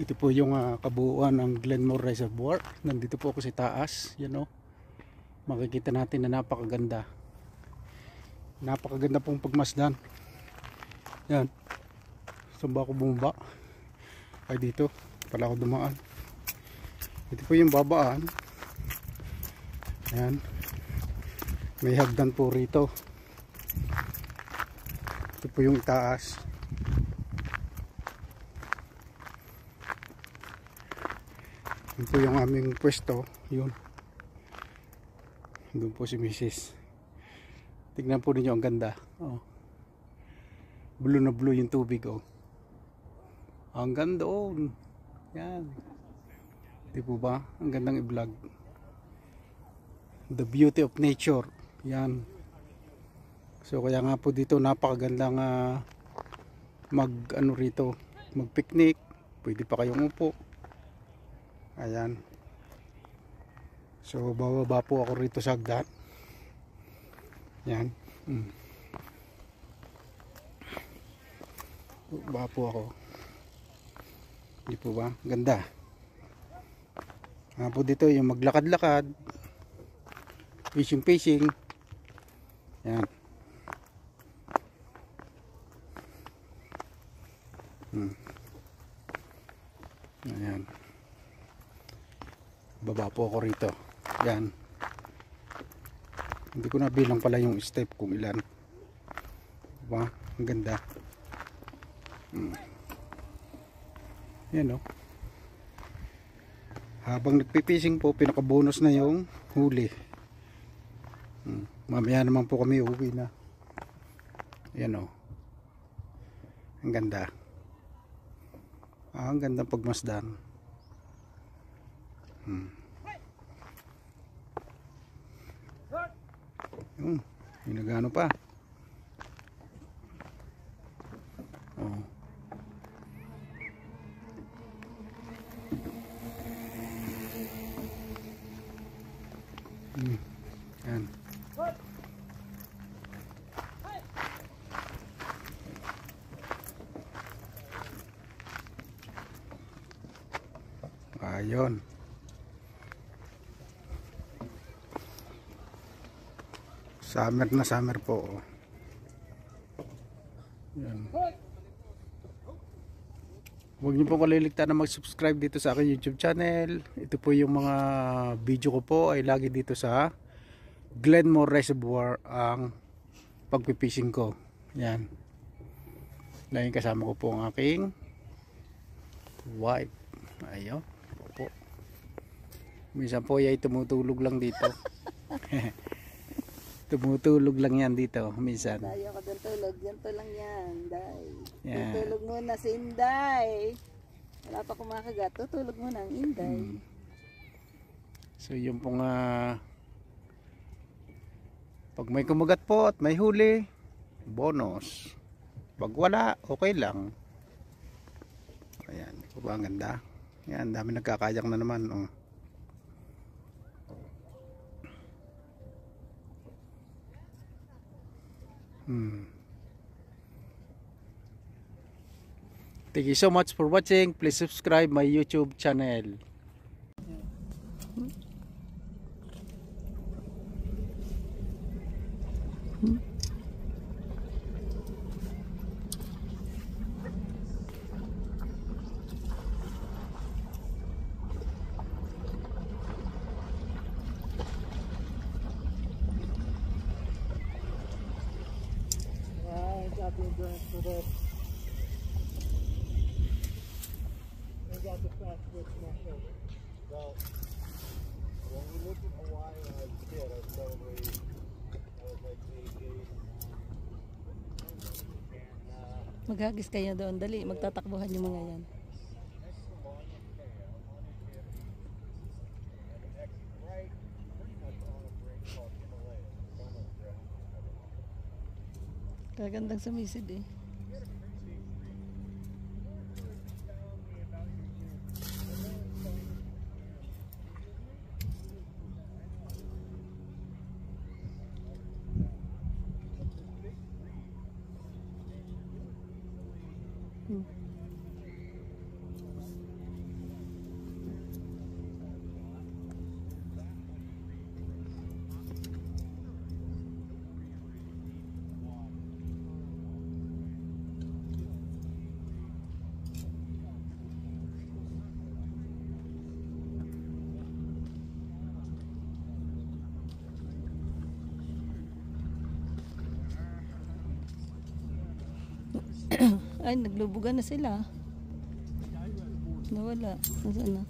Ito po yung kabuuan ng Glenmore Reservoir. Nandito po ako sa taas. Yan o. Makikita natin na napakaganda. Napakaganda pong pagmasdan. Yan. Saan ba ako bumaba? Ay dito. Pala ako dumaan. Ito po yung babaan. Yan. May hagdan po rito. Ito po yung itaas. Yun po yung aming pwesto. Yun. Doon po si Mrs. Tignan po ninyo ang ganda. Oh. Blue na blue yung tubig. Oh. Ang ganda. Oh. Yan. Di po ba? Ang gandang i-vlog. The beauty of nature. Yan. So kaya nga po dito napakagandang mag ano rito. Mag picnic. Pwede pa kayong upo. Ayan. So bababa po ako rito sa hagdan. Yan. Bababa po ako. Hindi po ba? Ganda. Po dito yung maglakad-lakad. Fishing. Yan. Ayan. Baba po ako rito. Yan. Hindi ko na bilang pala yung step kung ilan. Diba? Ang ganda. Yan o. Habang nagpipishing po, pinaka-bonus na yung huli. Mamaya naman po kami uuwi na. Yan o. Ang ganda. Ang ganda pagmasdan. Yun, nagano pa. Oh. Yan. Ayun. Summer na summer po. Yan. Huwag niyo po kaliligtaan na mag-subscribe dito sa aking YouTube channel. Ito po yung mga video ko po ay lagi dito sa Glenmore Reservoir ang pagpipishing ko. Yan. Laging kasama ko po ang aking wife. Ayun. Po. Minsan po ay tumutulog lang dito. Tumutulog lang yan dito minsan. Dayo ka doon tulog, ganito lang yan, day. Yeah. Tutulog muna si Inday. Wala pa kumakagat, tutulog muna ang Inday. So yung pong pag may kumagat po at may huli, bonus. Pag wala, okay lang. Ayan, di ba ang ganda? Ayan, dami nagkakayak na naman. Oh. Thank you so much for watching. Please subscribe my YouTube channel. Got the endurance for this. I got the fast twitch muscle. Well, when we lived in Hawaii when I was a kid, I was like 88. Maghagis kayo doon, dali, magtatakbuhan yung mga yan. Kagandang sumisid eh. Ay, naglubugan na sila. Nawala. Nasaan na?